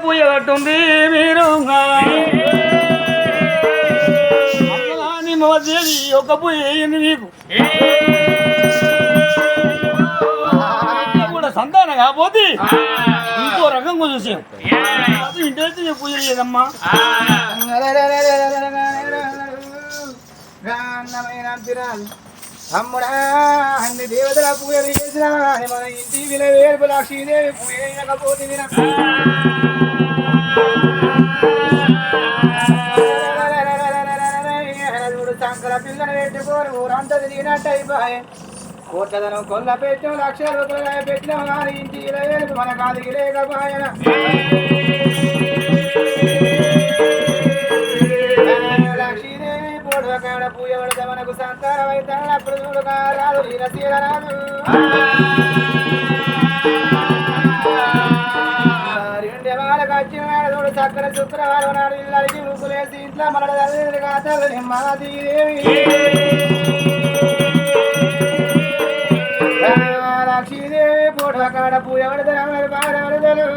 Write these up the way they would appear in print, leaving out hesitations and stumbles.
పూయ కట్టుంది మీరు దేవి ఒక పూయ అయ్యింది మీకు కూడా సంతానం కాకపోతే ఇంకో రకంగా చూసాం ఇంటి పూజ లేదమ్మా అమ్ముడా అన్ని దేవతల పూజలు చేసిన మన ఇంటి విల వేరుపు లక్ష్మీదేవి పూజ చేయకపోతే శంకర పిల్లని పెట్టుకోరు ఊరంతా తిరిగినట్టు అయిపోయి కోట్లదనం కొల్ల పెట్టిన లక్షల రూపాయలు పెట్టిన కానీ ఇంటి ఇలా వేరుపు మన కాదికి లేకపోయిన లక్ష్మీదేవి పూట కాడ పూజ పడితే మనకు సంతానం అయితే అప్పుడు చూడు రాదు నీరసీల రాదు రెండే వాళ్ళకి వచ్చిన నాడు చూడు చక్కర శుక్రవారం నాడు ఇళ్ళకి రూపులేసి ఇంట్లో మన తల్లి కాతలు నిమ్మదేవి లక్ష్మీదేవి పూట కాడ పూజ పడితే బాధ పడతారు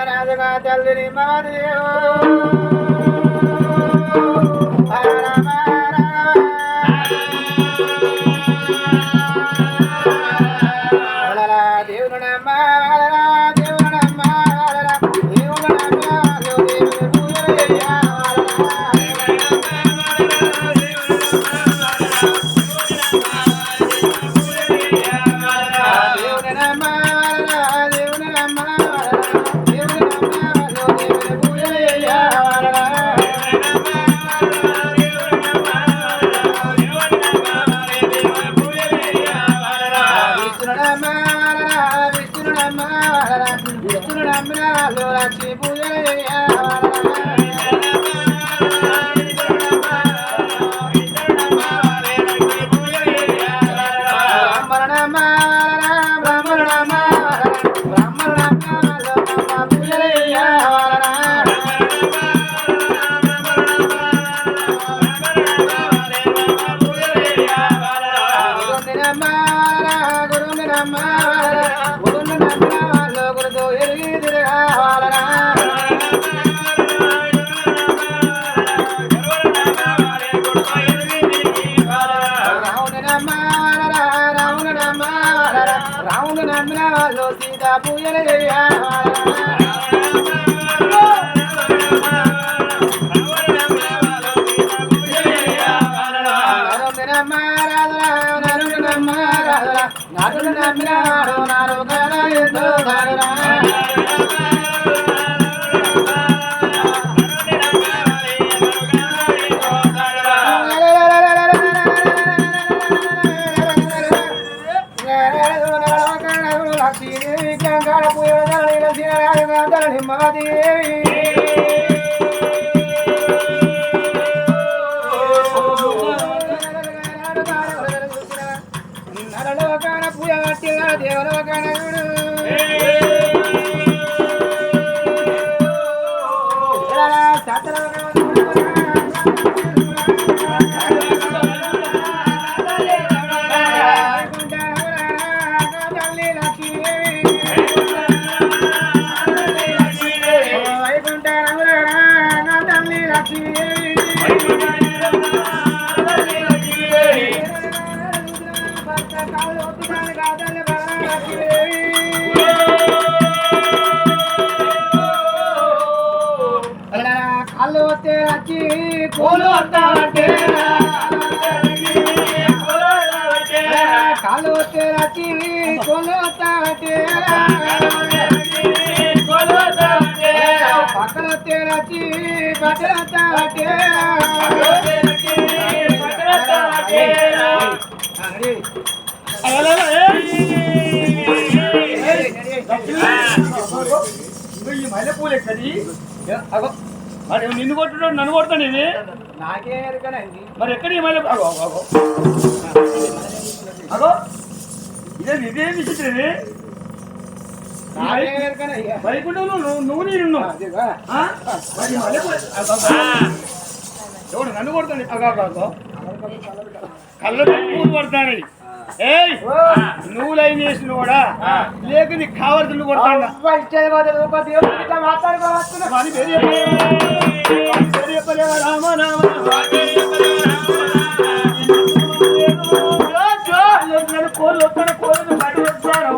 రాజుగా తల్లిని మాదేవో లక్ష్మీ పూజ రాముడు నమ్మిన వాళ్ళు సీతా పూజలు నాడు నమ్మినాడు నాడు కదా ఎంతో నిమ్మదేవి నరలోకాన పూజ పట్టిన దేవలోకాన కాళ్ళు వస్తే వచ్చి పూలు వస్తామంటే కాళ్ళు వస్తే వచ్చి పూలు వస్తామంటే పక్కన వస్తే వచ్చి బట్టలు వస్తామంటే మల్లె పూలు ఎక్కడి మరి నిన్ను కొట్టుడు నన్ను కొడతాను ఇది నాకే మరి ఎక్కడి మళ్ళీ అగో ఇదే విచిత్రమే వైకుంఠంలో నువ్వు నేను ఎవడు నన్ను కొడతాను కళ్ళ పూలు పడతాను ఏయ్ నువ్వు లైన్ చేసిన కూడా లేక నీకు కావాల్సింది కొడతాడా ఇచ్చేది కాదు ఒక దేవుడు ఇట్లా మాట్లాడుకోవచ్చు వాని పేరు చెప్పలేవా రామ రామ కోళ్ళు వస్తాడు కోళ్ళు బట్టి వచ్చారు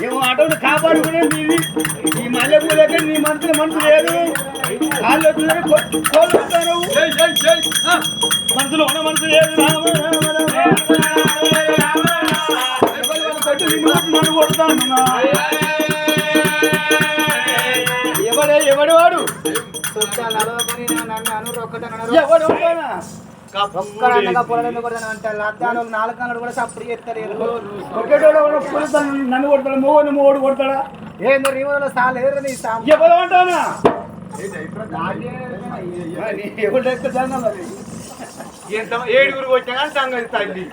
ఏమో అటోని కాపాడుకునే మీది ఈ మల్లె పూలక నీ మనసులో మనసు లేదు కాళ్ళు వచ్చిన కోళ్ళు వస్తాను మనసులో ఉన్న మనసు లేదు రామ నన్ను కొడతాను ఎవడు వాడు నన్ను అను ఎవడు ఒక్కడనగా పొలం కొడతాను అంటారు అద్దాలు 4 కళ్ళు కూడా సప్పుడు చేస్తారు నన్ను కొడతాడు మోడు కొడతాడా ఏందో రివోలో సాల్ ఏరు నీ సాల్ ఎవరు అంటానా ఏడుగురు వచ్చినా సంగతి తల్లి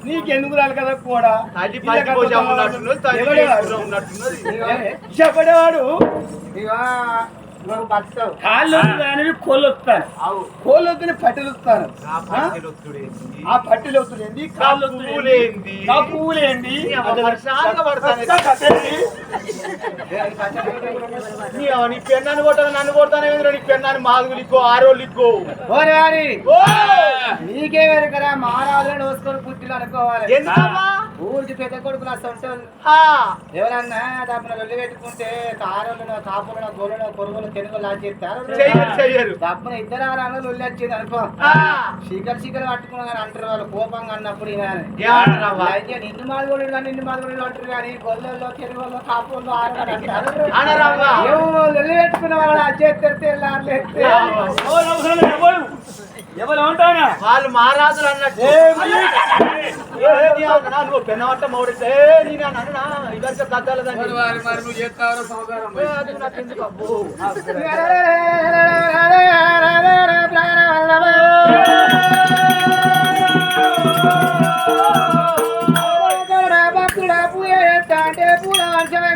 నీకెందుకు రాలి కదా కూడా తల్లి పది ఉన్నట్టున్నది చెప్పడేవాడు నువ్వు బతావు కాళ్ళు వస్తానవి కోళ్ళు వస్తాను కోళ్ళు వద్దని పట్టెలు వస్తాను ఆ పట్టెలు వస్తుంది కాళ్ళు వస్తుంది నా పువ్వులేండి నీ పెన్నాన్ని కొట్టాను నన్ను కొడతానే నీ పెన్నాన్ని మాదుగులు ఇక్కో ఆరోళ్ళు ఇక్కో నీకేమేరు కదా మహారాజులను వసుకొని పుట్టిలు అనుకోవాలి ఎందుకమ్మా ఊరికి పెద్ద కొడుకులు వస్తుంటారు ఎవరన్నా దాన్ని వెళ్ళి పెట్టుకుంటే కారులను కాపులను గొర్రెలు కొరుగులు తెలుగు లాచేస్తారు తప్పన ఇద్దరు ఆరాలు వెళ్ళి వచ్చింది అనుకో శిఖరు పట్టుకున్నా కానీ అంటారు వాళ్ళు కోపంగా అన్నప్పుడు అయితే నిన్ను మాదిగోడు కానీ నిన్ను మాదిగోడు అంటారు కానీ గొల్లల్లో తెలుగులో కాపుల్లో ఆరాలు అంటారు వెళ్ళి పెట్టుకున్న వాళ్ళు అచ్చేస్తే ఎవరు ఉంటానా వాళ్ళు మహారాజులు అన్నట్టు పెన్నవట్ట మౌడితే నేను అన్నా ఇద్దరు కద్దాలదండి నువ్వు చేస్తావు భక్తుడా పూజ చేస్తా అంటే పూల వర్షమే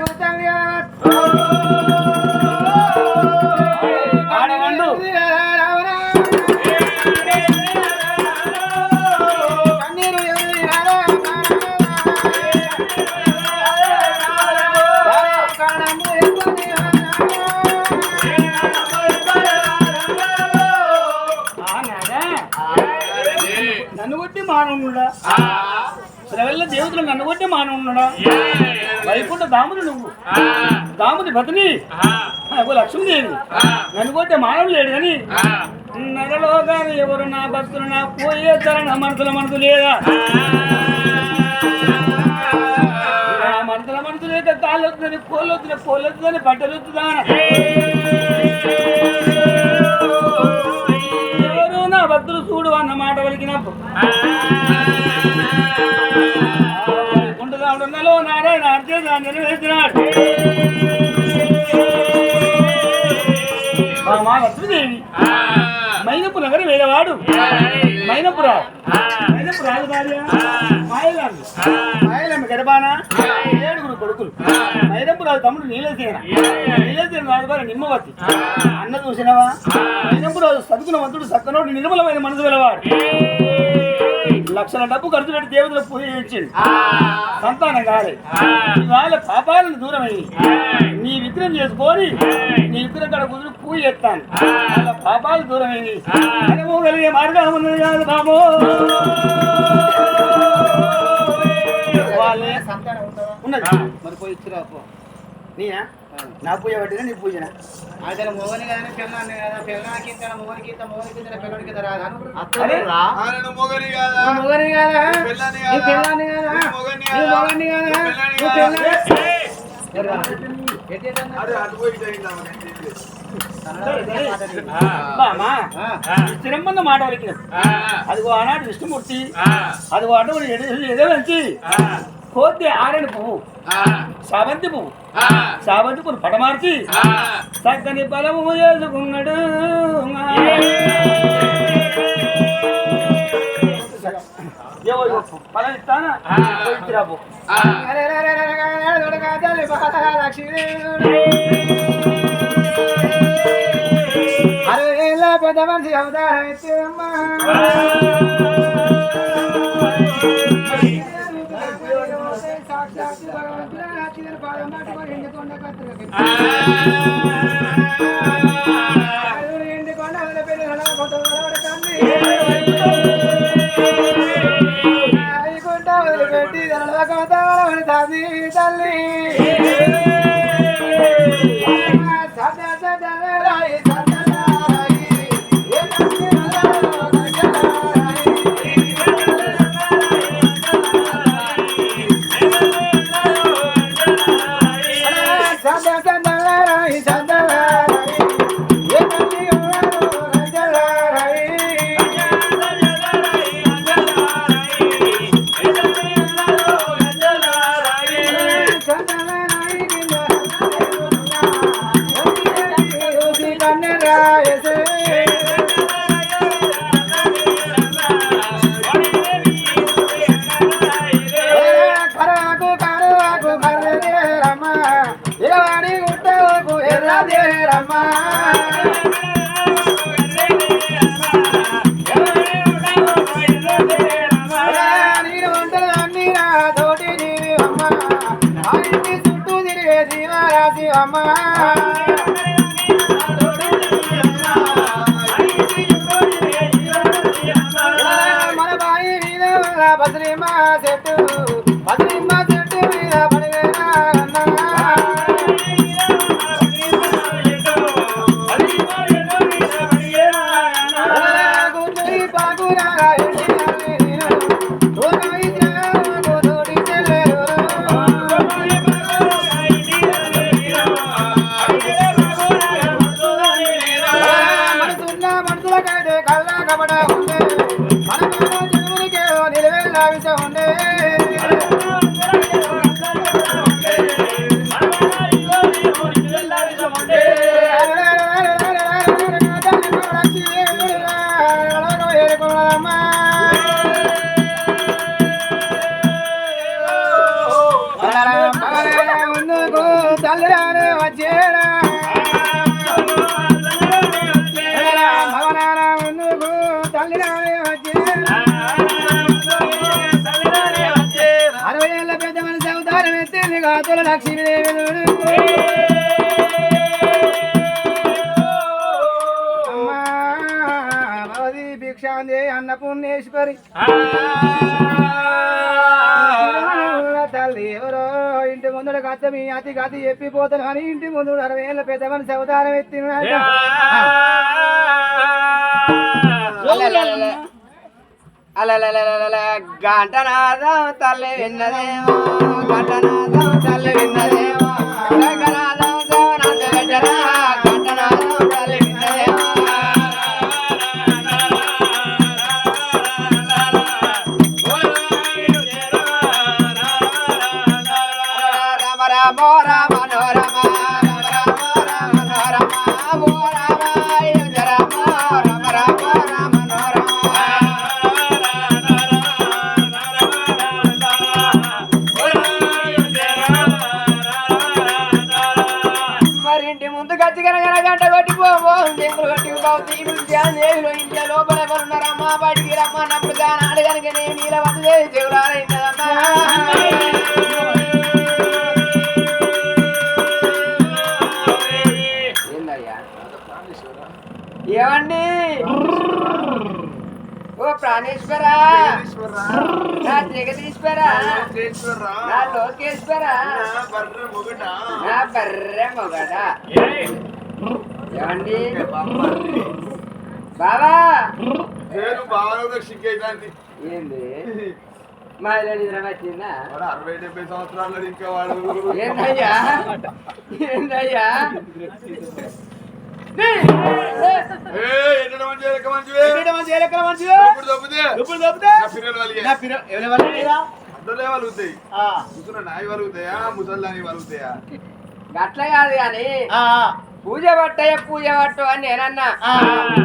నన్ను కొట్టి మానవుడా శ్రవల్ల దేవతలు నన్ను కొట్టి మానవుడా వైకుంఠ దాముడు నువ్వు దాముని పత్ని లక్ష్మీదేవి నన్ను కొట్టే మానవుడు లేడు కానీ నరలో కానీ ఎవరు నా భక్తులు నా పోయే తర మనసు లేదా మనసు లేక కాళ్ళు వస్తుందని కోళ్ళు వస్తుందని బట్టలు వస్తుందా ఎవరు నా భక్తులు చూడు అన్న మాట పలికినప్పుడు కుంటదాడున్నలో నారాయణ అర్జున నెరవేర్చినాడు మా లక్ష్మీదేవి మైనపు నగర వేరేవాడు మైనపురాజు భార్య మాయలమ్మ గడబాన 7 కొడుకులు మైనపురాజు తమ్ముడు నీలసేన రాజు భార్య నిమ్మవతి అన్న చూసినవా మైనపురాజు సదుకున్న వంతుడు సక్కనోడు నిర్మలమైన మనసు వెలవాడు లక్షల డబ్బు ఖర్చు పెట్టి దేవతలు పూజ చేయించింది సంతానం కాలే ఇవాళ పాపాలను దూరమయ్యి నీ విగ్రహం చేసుకొని నీ విగ్రహం కాడ కుదురు పూజ చేస్తాను అలా పాపాలు దూరమైంది అనుకోగలిగే మార్గం ఉన్నది కాదు బాబు వాళ్ళే సంతానం ఉన్నది మరి పోయి ఇచ్చిరా నీనా నా పూజ పట్టినా నీ పూజనా అదే మోగని కదా పిల్లాన్ని కదా పిల్లకి ఇంత మోగనికి ఇంత పిల్లడికి ఇంత రాదా మొగని మోగని కదా పిల్లాన్ని కదా మోగని స్థిరమ్మన్న మాట వరకు అదిగో ఆనాడు విష్ణుమూర్తి అదిగో అటు ఏదో మంచి కోతి ఆరని పువ్వు సావంతి పువ్వు సావంతి పువ్వు పడమార్చి చక్కని బలము చేసుకున్నాడు పలానా ఇస్తానా రాబో అరవేళ్ళ పెద్ద మనిషి అవతారం ఎత్తేమ్మా సాక్షాత్ భగవంతుడు పాదం పట్టుకొని ఎండుకొండ ఎండుకొండ పెళ్ళి కొత్త వదిలిపెట్టి తల్లి తల్లి మన బాయి మీద బద్రీమా చెట్టు బద్రీమా చెట్టు మీద పడివేనా గుంటూరి పాకురా తల్లిరానే వచ్చేరా భవనాన ముందుకు తల్లిరానే వచ్చేరా 60 ఏళ్ళ పెద్ద మనిషి అవతారం ఎత్తింది గాతుల లక్ష్మీదేవి అమ్మా భవతి భిక్షాందే అన్నపూర్ణేశ్వరి తల్లి ఎవరో ఇంటి ముందు కథ మీ అతి గతి చెప్పిపోతాను అని ఇంటి ముందు 60 ఏళ్ళ పెద్ద మనిషి అవతారం ఎత్తిన గంటనాదం తల్లి విన్నదేమో గంటనాదం తల్లి విన్నదేమో గంటనాదం గంటనాదం తల్లి విన్నదేమో రామ రామ మనోరమ గంట కొట్టిపోవో దేవుడు కొట్టిపోవు ఇంట్లో లోపల ఉన్నారమ్మా బయటికి రమ్మన్నప్పుడు కానీ అడగనికి నేను నీళ్ళ వద్దే చెవులారైందమ్మా ఏమండి ఓ ప్రాణేశ్వరా నా జగదీశ్వరా నా లోకేశ్వరా నా బర్రె మొగడా ఏమండి బాబా ఏంది మహిళ నిద్ర వచ్చిందా 60-70 సంవత్సరాలు ఇంకా వాడు ఏందయ్యా ఏందయ్యా నాయి వలుగుతాయా ముసల్దాని వలుగుతాయా గట్ల కాదు కానీ పూజ పట్టయ్య పూజ పట్టు అని నేనన్నా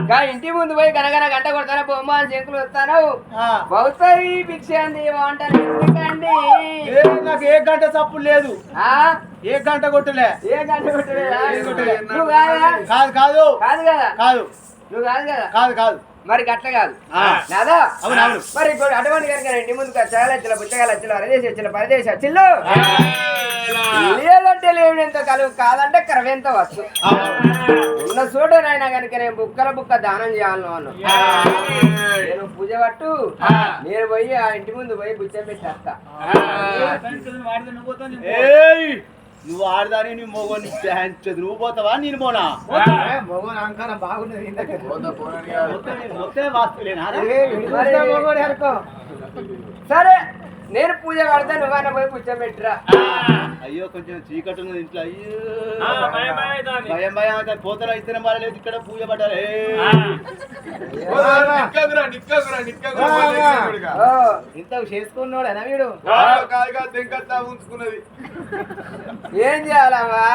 గా ఇంటి ముందు పోయి గనగన గంట కొడతాను బొమ్మ శంకులు వస్తాను బౌద్ధరి భిక్ష అంది అంటారు ఎందుకండి నాకు ఏ గంట చప్పుడు లేదు ఏ గంట కొట్టలే ఏ గంట కొట్టలేదా నువ్వు కాదా కాదు కాదు కాదు కదా కాదు నువ్వు కాదు కదా కాదు కాదు మరి గట్ల కాదు నాదా మరి ఇప్పుడు అటువంటి కనుక ఇంటి ముందు చాలా పుచ్చకాయలు వచ్చిన పరదేశి వచ్చిన పరదేశి వచ్చిల్లు లేదంటే లేవుడెంత కలుగు కాదంటే కరవెంత వచ్చు ఉన్న చోటనైనా కనుక నేను బుక్క దానం చేయాలను అను నేను పూజ పట్టు నేను పోయి ఆ ఇంటి ముందు పోయి బుచ్చం పెట్టేస్తా నువ్వు ఆడదాని నువ్వు మొగని నువ్వు పోతావా నేను పోనా మొగన్ అంకనం బాగున్నది సరే నేను పూజ పడతా నువ్వన్నా పోయి బుచ్చం పెట్టిరా అయ్యో కొంచెం చీకటి ఉన్నది ఇంట్లో అయ్యో భయం భయం అయితే పోతలు అయితే లేదు ఇక్కడ పూజ పడ్డారు ఇంత చేసుకున్నాడు వీడు ఉంచుకున్నది ఏం చేయాలమ్మా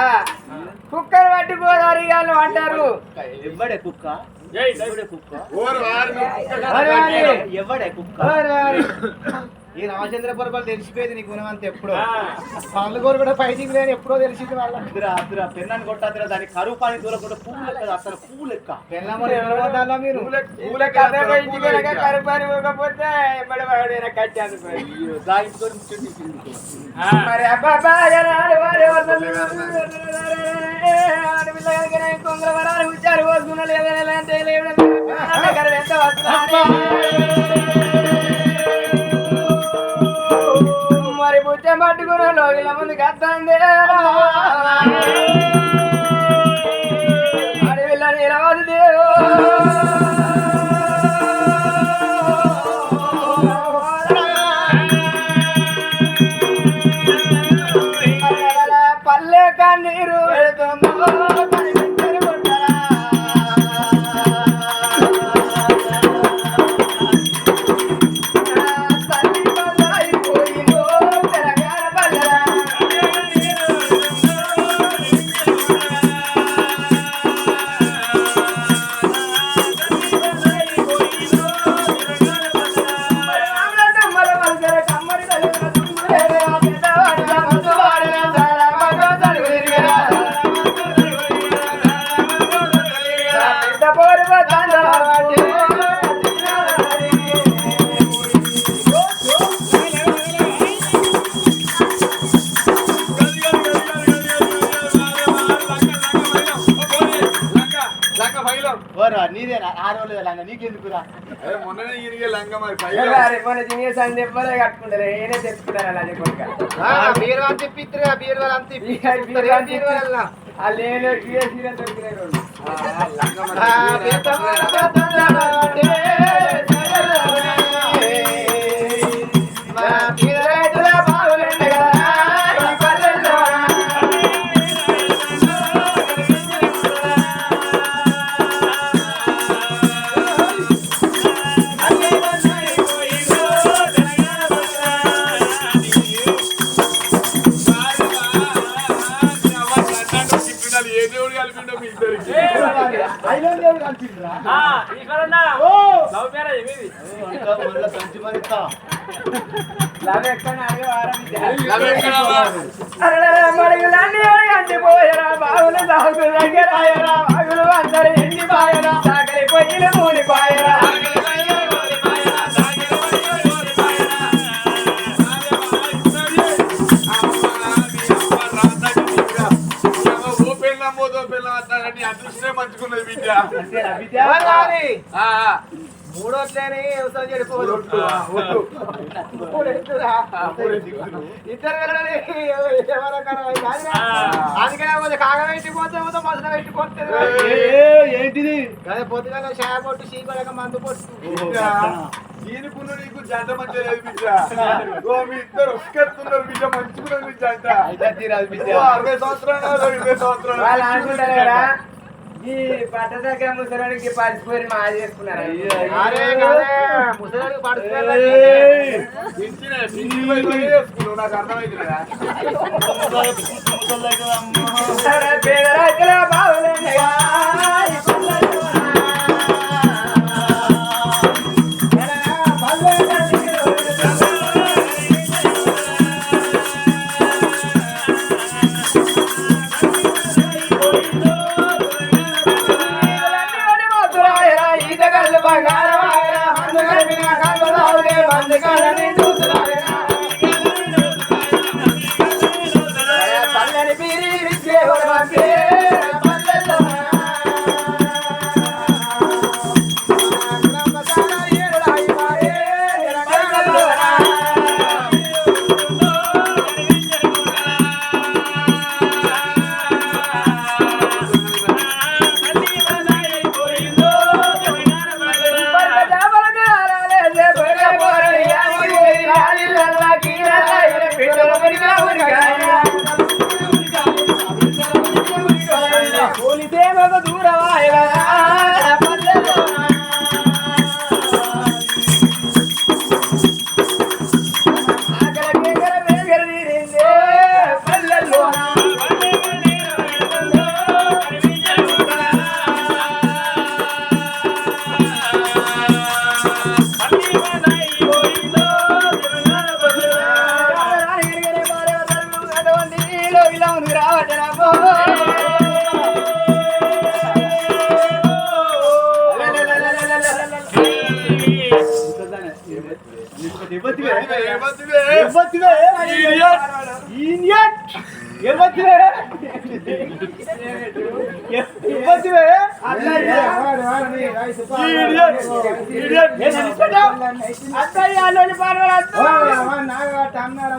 కుక్కలు పట్టిపోదారు ఇవాళ అంటారు ఎవడే కుక్క ఎవడే కుక్క ఈ రామచంద్ర పర్వాలు తెలిసిపోయేది నీకు గుణవంత ఎప్పుడో పనుగోరు కూడా ఫైటింగ్ లేని ఎప్పుడో తెలిసింది వాళ్ళ పెన్నాన్ని కొట్టాదిరా దానికి కరువు పాని దూరకుండా పువ్వు లెక్క అసలు పువ్వు లెక్క పెళ్ళ మీరు మరి కొంగల వరాలు ఉచ్చారు పోసుకున్నాడు ఎంత వస్తున్నా మరి బుచ్చం పట్టుకున్న లోగిల ముందుకు వస్తుంది అడవిల్ల నీలవదు దేవు పల్లె కన్నీరు నీదేనా ఆ రోజు లంగా నీకెందుకురా మొన్ననే ఇరిగే లంగ మరి మన జీనియస్ అని చెప్పలే కట్టుకుంటారు ఏనే తెచ్చుకుంటారు అలా బీరువా తెప్పిస్తురా బీరువా లేని దొరికినాయి ఏ దేవుడు కలిపిండో మీ ఇద్దరికి పోయరా బాగులు సాగులు దగ్గరాయరా బాగులు అందరు ఎండి పాయరా సాగరి పొయ్యిలు మూడి పాయరా అదృష్టమే మంచుకున్నది బిడ్డ మూడోట్లేని వ్యవసాయం చెడిపోదు అందుకనే కాగ పెట్టిపోతే మసన పెట్టిపోతే ఏంటిది అదే పొద్దుగా షాయ పొట్టు చీకొడక మందు పొట్టు దీనికున్న నీకు జంట మంచిగా లేదు బిడ్డ మీ ఇద్దరు ఒక్కెత్తున్నారు బిడ్డ మంచుకున్నారు మీ జంట 60 సంవత్సరాలు 20 సంవత్సరాలు ఈ పట్ట దగ్గర ముసలాడికి పడిపోయి మా చేసుకున్నారు ముసలాడికి పడుతున్నారు నాకు అర్థమైంది బాగులే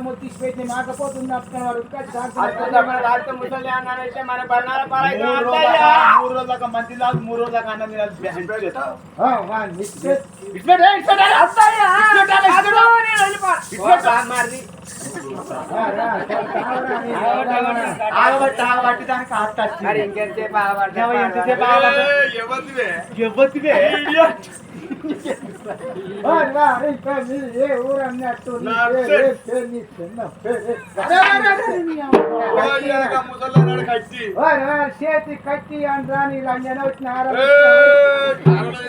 ముత్తిపెట్టి మాకపోతుంది మన బర్ణాల పాలైతే 3 రోజుల దాకా మంచి దాకా 3 రోజుల దాకా అన్నం ఆగబట్టి దానికి మరి ఇంకెంతసేపు ఆగబడ్డా? ఏ ఊరు అన్నట్టు చేతి కట్టి అంటారా లంజన వచ్చినారు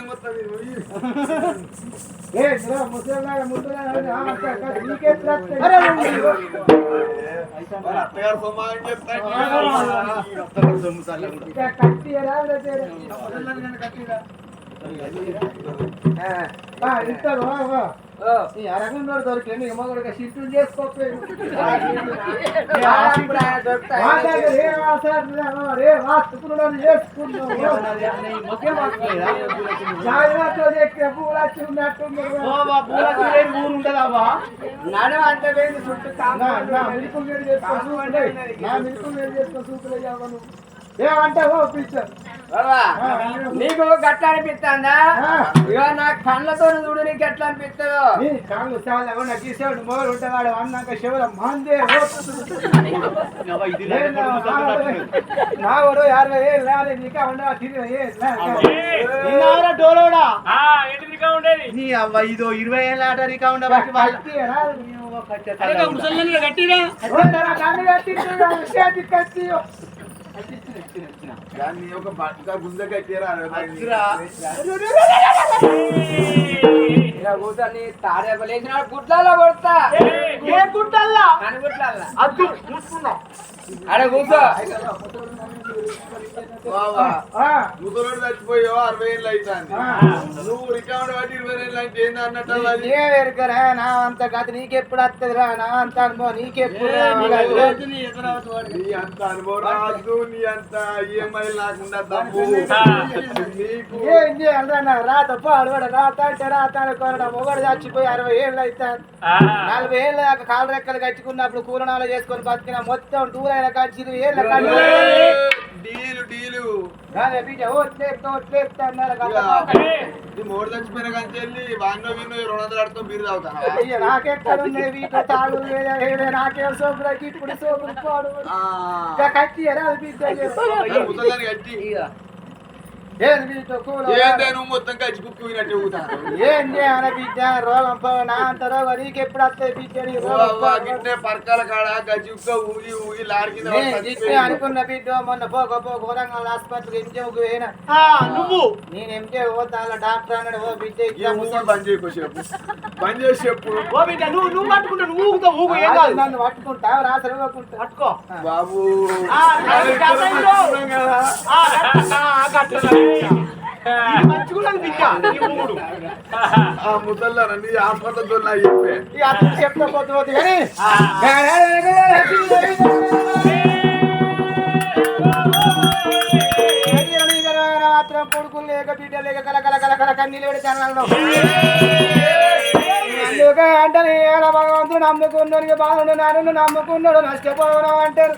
ముసలి నీకే కట్టి ఇస్తాడు అరగంలో దొరికింది ఏమో కూడా షిఫ్ట్ చేసుకోలేదు ఊరుంటదావా నడు అంటే చుట్టూ మిల్కులు వేడి చేసుకోవాలి నా మిల్కులు వేడి చేసుకో చూపులు ఏమంటే ఓ పిక్చర్ నీకు గట్ల అనిపిస్తుందా? ఇక నా కళ్ళతో చూడు నీకు ఎట్లా అనిపిస్తుందో. కళ్ళు చాలా గీసాడు మోరు ఉంటేవాడు అన్నాక శివుల మందే నాడు 60 ఏళ్ళు రాలే నీకా ఉండవా డోలోడా నీ అవ్వ ఇదో 20 ఏళ్ళ ఆట రీకా ఉండబట్టి కట్టి దాన్ని ఒక బట్ట గుంజ కట్టారా కూర్చొని తాడేపలేసిన గుడ్లలో కొడతా. ఏ గుడ్డల్లా గుడ్లల్లా అద్దు చూసుకున్నా అడే కూర్చో. ముసలోడు చచ్చిపోయో 60 ఏళ్ళు అవుతుంది. నువ్వు రికార్డు బట్టి 20 ఏళ్ళు అంటే ఏంది అన్నట్టు ఏరుకరా నా అంత గత నీకెప్పుడు వస్తుందిరా నా అంత అనుభవం నీకెప్పుడు నీ అంత అనుభవం రాదు నీ అంత ఈఎంఐ నాకుండా తప్పు నీకు ఏం చేయాలరా రాత పాడు రాత అంటే రాత అనుకోవడం మొగడు చచ్చిపోయి 60 ఏళ్ళు అవుతాను 40 ఏళ్ళ దాకా కాలు రెక్కలు కట్టుకున్నప్పుడు కూరనాలు చేసుకొని బతికిన మొత్తం టూర్ అయిన కాదు 20 ఏళ్ళ డీలు డీలు మోడు చచ్చిపోయిన కానీ వెళ్ళి వాడినో వీణో 200 అడుతో బీరు తాగుతాను నాకెక్కడుండే వీటిలో తాగులు లేదా నాకేం సోపులకి ఇప్పుడు సోపులు పాడు కట్టి ఎలా ముసలాన్ని కట్టి నువ్వు మొత్తం కలిసి కుక్కు వినట్టు ఏంటి అన బిడ్డ రోగం నా అంత రోగం నీకెప్పుడు వస్తాయి బిడ్డ పరకాల కాడ గజ్జుక్క ఊగి ఊగి లాడికి అనుకున్న బిడ్డ మొన్న పోకపో వరంగల్ ఆసుపత్రికి ఎంజేకు పోయినా నువ్వు నేను ఎంజే పోతా డాక్టర్ అన్నాడు ఓ బిడ్డ బంద్ చేయకు బంద్ చేసి చెప్పు ఓ బిడ్డ నువ్వు పట్టుకుంటా నువ్వు ఊగుతావు నన్ను పట్టుకుంటా రాసలు పట్టుకో బాబు మంచిగా ముసల్లా నీ హాస్పిటల్ చెప్పే చెప్తా పోతే లేక బిడ్డ లేక కల కల కల కల కన్నీళ్ళు పెడతాను అందుకే అంటారు భగవంతుడు నమ్ముకున్నాడు బాగుండు నాన్న నమ్ముకున్నాడు నష్టపోవడం అంటారు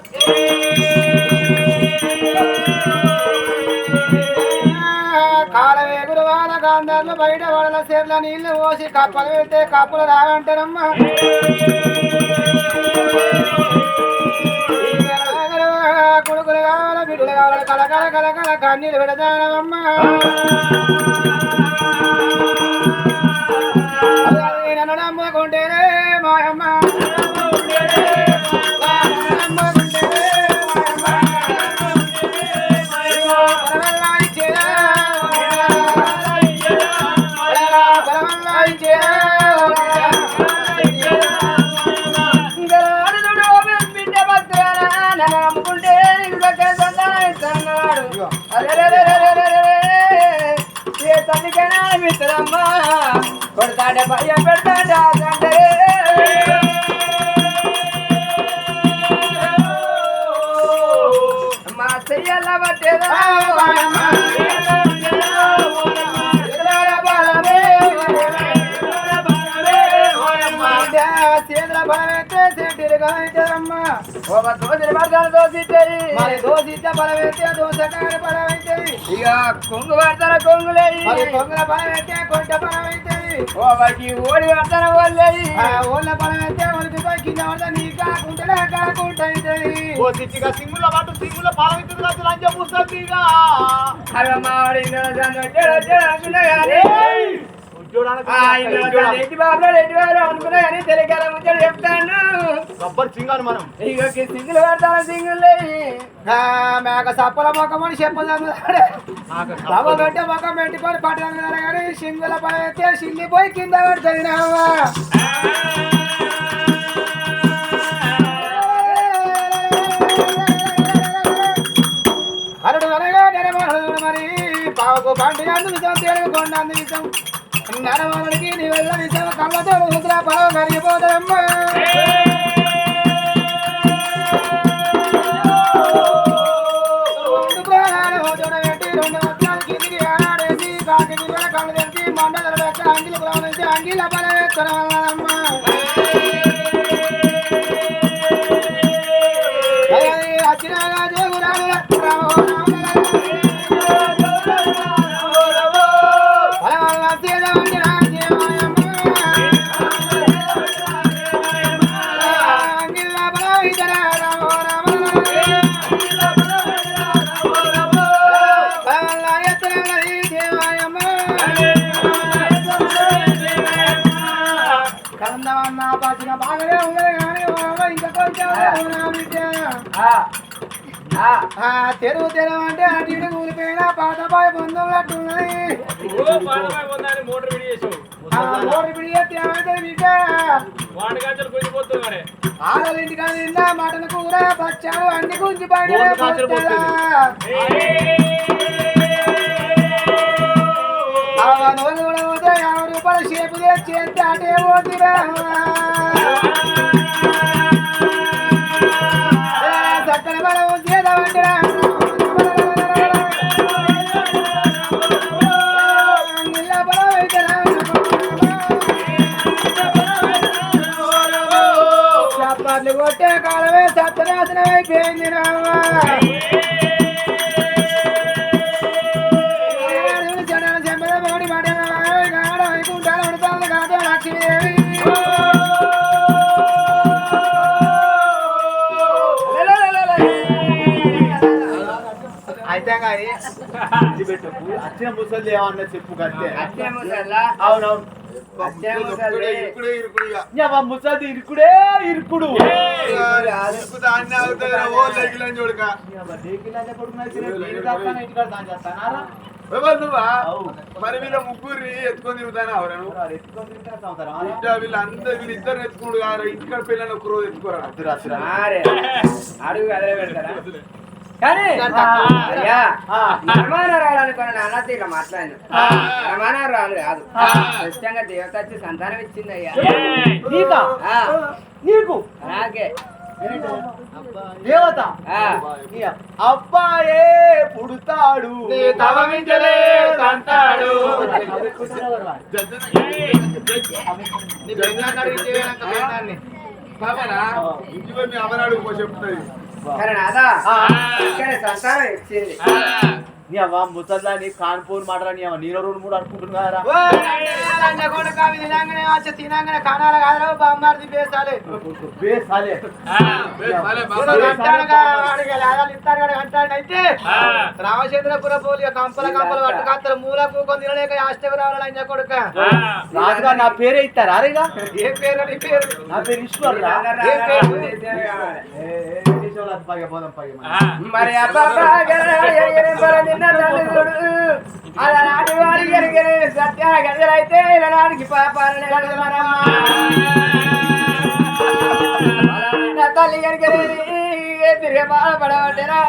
కాలవేగుడు వాళ్ళ గాంధార్లు బయట వాళ్ళ సేర్ల నీళ్లు పోసి కప్పలు పెడితే కప్పులు రావంటారమ్మా కొడుకులు కావాలి బిడ్డలు కావాలి కలకల కలకల కన్నీళ్ళు పెడతానమ్మా నన్ను నమ్ముకుంటేనే మాయమ్మ తల్లికైనా మిత్రమ్మా కొడతాడే భయం పెడతాడే మా చెయ్యాల పట్టేదా చేతుల బలమైతే సెంటీలు కలైతేమ్మా ఒక దోశలు పడతాను దోసిట్టేది మరి దోసిచ్చే బలమైతే దోసకాయ బలమైతుంది ఇక కొంగు పడతాను కొంగులే మరి కొంగుల బలమైతే కొంట బలమైతుంది ఓకి ఓడి పడతాను ఓళ్ళేది ఓళ్ళ బలమైతే ఒలికి పోయి కింద పడతా నీ కాకుంటే కాకుంటా ఓ చిచ్చిగా సింగుల పాటు సింగుల బలమైతుంది కదా లంచ పుస్తకం ఇక అరే మాడి చెప్తాను మనం సింగులు పెడతాను సింగుల్ మేక సప్పల మొక్కమని చెప్పదు పెట్టే మొక్కం పెట్టుకొని పట్టడం కానీ సింగుల పడితే సింగిపోయి కింద పెడుతుంది నావా హరుడు అనగా నెరమహరుడు మరి పావుకు పంటి అందు విషం తేలుకొండ అందు విషం నరమనుడికి నీ వల్ల విషం కళ్ళతో ముద్ర పొలం కరిగిపోతాడమ్మా పెట్టి 2 వస్త్రాలు కిందికి ఆడేసి కాకి గుర్రెల కళ్ళు తెచ్చి మండల ఎక్కడ అంగిల పొలం నుంచి అంగిల బలం ఎత్తడం వల్లమ్మా వచ్చినాగా జోగురాలు కందమన్నా పచ్చిన బాగానే ఉన్నది కానీ ఇంకా కొంచెం తెరువు తెరవ అంటే అటు ఇటు కూలిపోయినా పాతపాయ బంధువులు అట్టున్నాయి మోటార్ పిడిచేస్తే ఆడలింటి కానీ నిండా మటన్ కూర పచ్చాలు అన్ని గుంజి పైన నోళ్ళు కూడా పోతే 50 రూపాయలు షేపు చేస్తే అటే పోతురా చక్కని మనం చేద్దామంటారా చప్పట్లు కొట్టే కాలమే సత్యనాశనం అయిపోయింది రావా జనాల చెంపల పోటీ పడ్డా వైకుంఠాలు ఉడతాను కాదు లక్ష్మీదేవి అయితే కానీ వచ్చిన ముసలి ఏమన్నా చెప్పు కట్టే అవునవును ముసలి ఇరుకుడే ఇరుకుడు మరి వీళ్ళ ముగ్గురిని ఎత్తుకొని తిరుగుతాను వీళ్ళందరూ వీళ్ళిద్దరు ఎత్తుకుడు కాదు ఇంటికాడ పిల్లలు ఒక రోజు ఎత్తుకోరా అడుగు అదే పెడతారా కానీ నిర్మాణరాలు అనుకున్న నాన్నతో ఇలా మాట్లాడాను నిర్మాణరాలు కాదు ఖచ్చితంగా దేవత వచ్చి సంతానం ఇచ్చింది అయ్యా నీకు నాకే దేవత ఆ. అబ్బాయే పుడతాడు తవమించలే తంతాడు ఇంటిలో మీ అమ్మనాడు చెప్తుంది కానీ నాదా ఇక్కడ సంతానం ఇచ్చింది. నీ అవ్వ ముసల్దాన్ని కాన్పూర్ మాటలని నేను 2-3 అనుకుంటున్నారా తినంగానే కానాల కాదు బామ్మార్ది బేసాలే బేసాలే రామచంద్రపుర పోలి కంపల కంపలు పట్టుకాత్తలు మూలకు కొన్ని తినలేక ఆష్టకు రావాలని కొడుక రాజుగా నా పేరే ఇస్తారా అరేగా ఏ పేరు నీ పేరు నా పేరు ఈశ్వర్ రా. ఏ పేరు? మరి నిన్న తల్లిదండ్రులు అలనాటి వారి ఎరిగిన సత్య గజలైతే ఇలనాటికి పాపాలని తల్లి ఎరిగినది తిరిగి బాధపడవటరా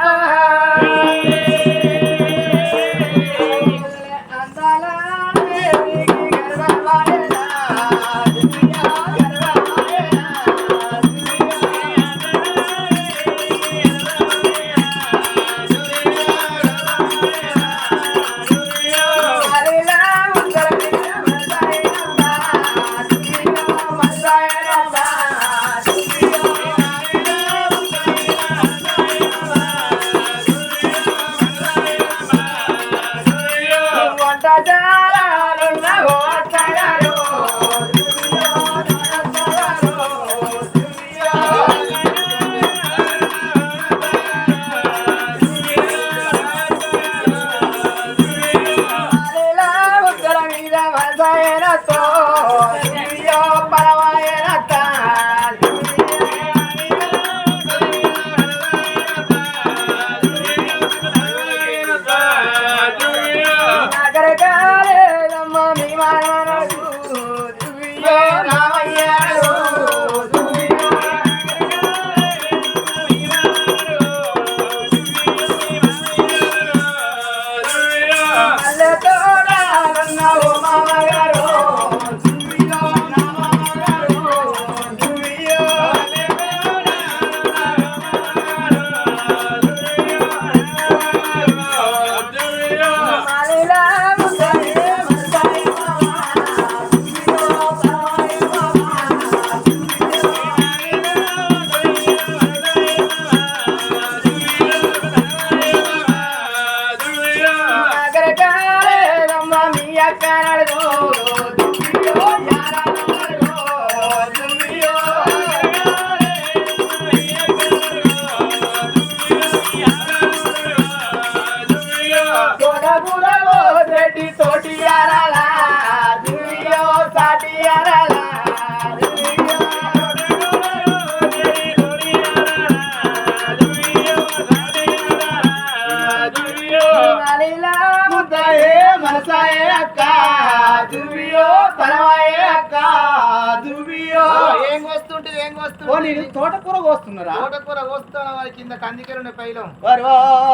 తోటకూర కోస్తున్నారా తోటకూర కోస్తాను వారి కింద కందికలు పైలం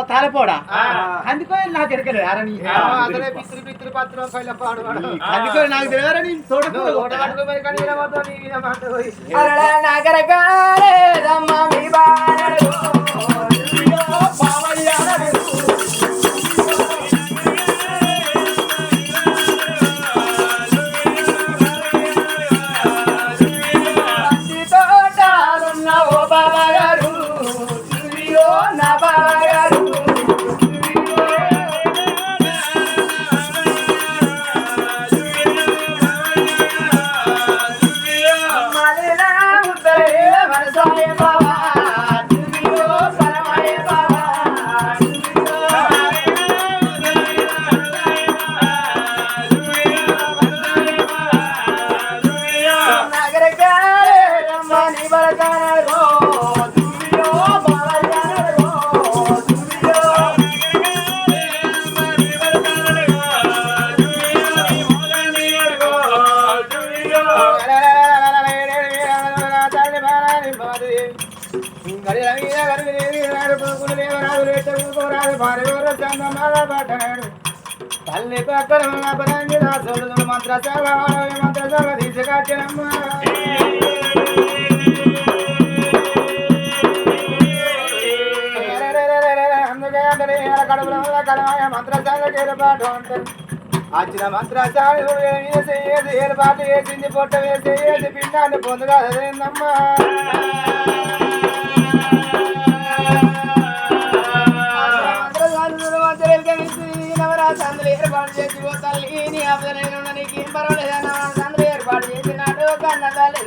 తాలిపోడా అందుకో నాకు ఎరకలేదు అరని అదే పిత్రి పిత్రి పత్రం పైల పాడు అందుకో నాకు తెలియదని తోటకూర తోటకూర కానీ నగరకాలే రమ్మ మీ బాణలు తల్లి పక్కన మంత్రశాల తీసుకొచ్చినమ్మా అంటే కడుపులో కలమాయ మంత్రశాలకు ఏర్పాటు అంటారు వచ్చిన మంత్రశాలు చేసేది ఏర్పాటు చేసింది పొట్ట వేసేది పిండాన్ని పొందుగా అదేందమ్మా నవరాత్రులు ఏర్పాటు చేసి తల్లి నీ అభ్యర్థన నీకు ఏం పర్వాలేదు నవరాత్రులు ఏర్పాటు చేసినాడు కన్నదాలు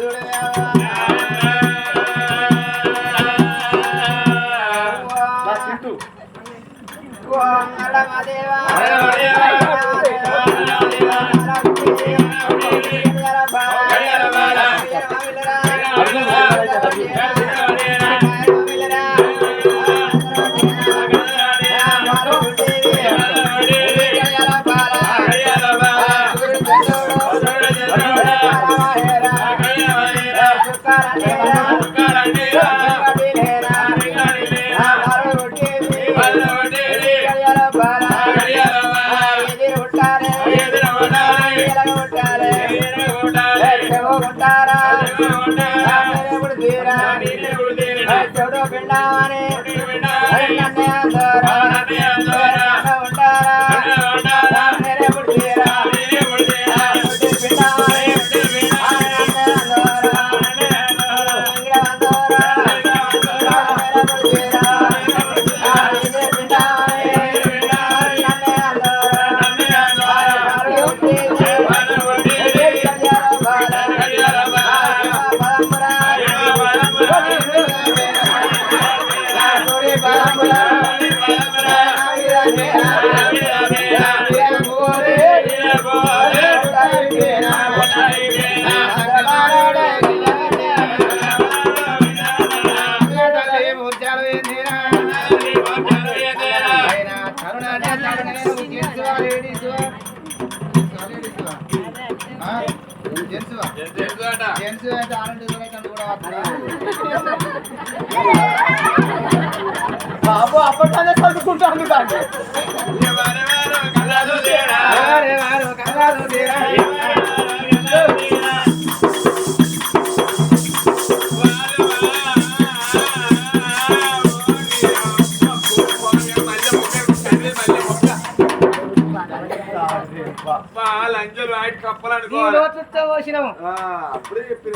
బాబు అప్పట్లోనే చదువుకుంటాను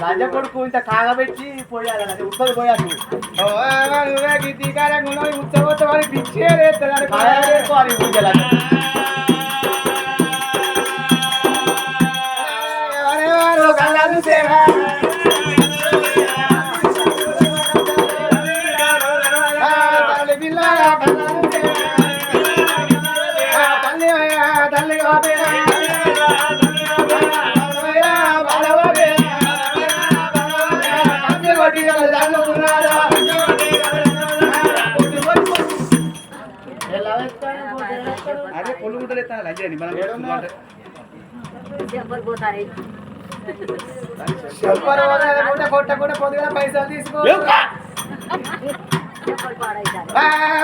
దాన్ని కొడుకు ఇంత కాగబెట్టి పోయాలి ఉత్తది పోయాలి ఉత్సవని పిచ్చే తల్లి అదే పొల్లు గుట్టలు ఎత్తాను లంచండి మనం కొట్టకుండా పొద్దుగా పైసలు తీసుకో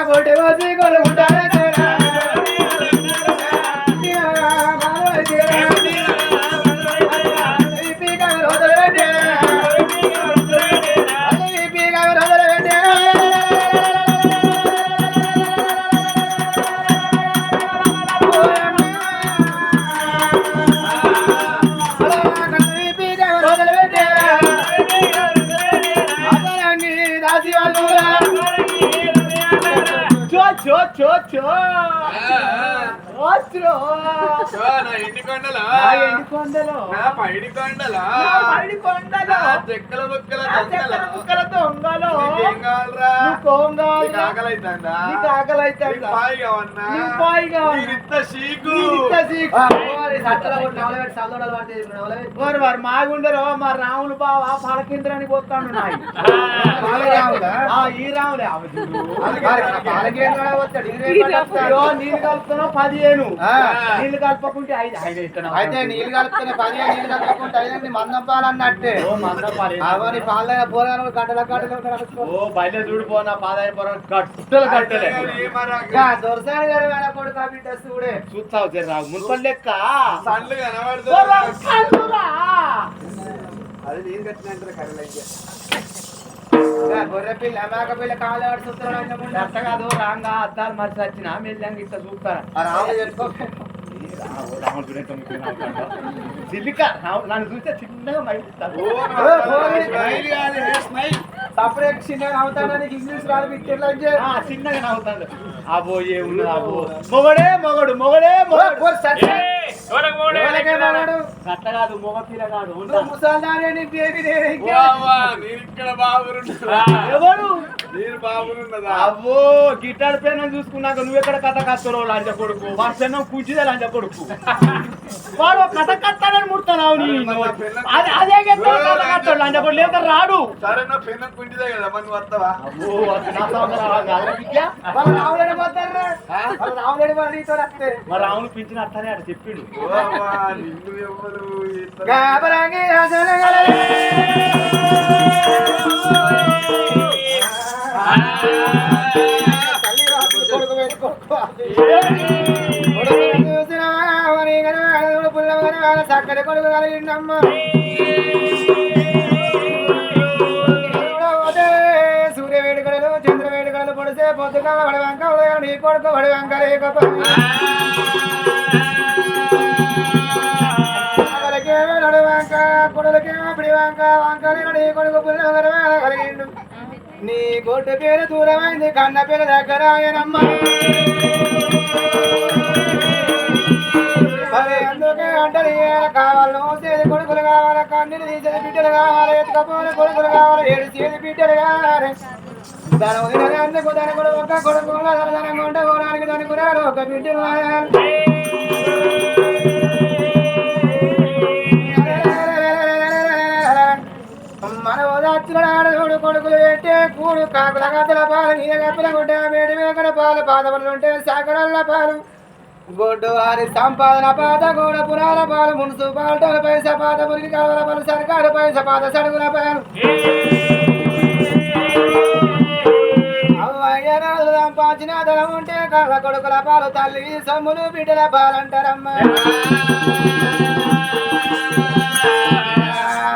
పొట్టి పోసి కొనుక్కుంటారా మాగుండరు మా రాములు బావ పాలకేంద్రానికి పోతాడు ఈ రాములే నీళ్ళు కలుపుతున్నా 15 నీళ్ళు కలపకుంటే 5 అయితే నీళ్ళు కలుపుతున్నా 15 నీళ్ళు కలపకుంటే 5 మందపాలన్నట్టే అవన్నీ పాలైన పోరాలు గంటల బయట చూడిపోనా పాదాయ పోరా గట్టలు కట్టలే దొరసాని గారు కొడుకు బిడ్డ చూడే చూస్తావు రావు మున్పల్ లెక్క అది నీరు కట్టిన గొర్రె పిల్ల మేక పిల్ల కాలు ఆడుతున్నాడు అట్ట కాదు రాంగా అద్దాలు మరిచి వచ్చిన మెల్లంగా ఇట్లా చూస్తారా నన్ను చూస్తే చిన్నగా సపరేట్ చిన్నగా అవుతాడని ఇంగ్లీష్ రాదు చిన్నగా నవ్వుతాడు అబో ఏ ఉన్నది అబో మొగడే మొగడు మొగడే మొగడు అట్ట కాదు మొగ పిల్ల కాదు ఎవరు అబ్బో గిట్టాడు పేరు చూసుకున్నాక నువ్వెక్కడ కథ కత్తరో లంచ కొడుకు వర్షం కూర్చుదే లంచ కొడుకు వాడు కథ కత్తాడని ముడతావు అదే కథ లంచ కొడుకు లేక రాడు సరే నా పెన్న కుంటిదే కదా మరి నువ్వు వస్తావా మరి రావును పింఛన్ అత్తనే అటు చెప్పిండు నిన్ను ఎవరు చక్కటి కొడుకు కలిగిండమ్మా సూర్య వేడుకలు చంద్ర వేడుకలు పొడిసే పొద్దుగా వడి వంక నీ కొడుకు వడి వంక లేకపోకేమో నడు వంక కొడులకేమో పిడి వంక వంకలు నీ కొడుకు పుల్ల కలిగిండు నీ కొట్టు పేరు దూరమైంది కన్న పేరు దగ్గర ఆయనమ్మ మరి అందుకే అంటారు కావాలి చేతి కొడుకులు కావాలి కన్నీళ్ళు తీసేది బిడ్డలు కావాలి ఎత్తుకపోని కొడుకులు కావాలి ఏడు చేతి బిడ్డలు కావాలి దానికి దాని కూడా ఒక కొడుకు దానికి ఉంటే పోవడానికి దానికి కూడా ఒక బిడ్డలు మన ఓదార్చుడు కొడుకులు పెట్టే కూడు కాకుల గద్దల పాలు నీళ్ళ కప్పుల గుడ్డ వేడి వేకల పాలు పాదములు ఉంటే సాకడల్ల పాలు గొడ్డు వారి సంపాదన పాత గోడ పురాల పాలు మున్సు పాల్టోల పైసా పాత పురికి కలవల పాలు సర్కారు పైసా పాత సడుగుల పాలు అవ్వయ్యనాలు సంపాదించిన ధనం ఉంటే కళ్ళ కొడుకుల పాలు తల్లి సమ్ములు బిడ్డల పాలంటారమ్మా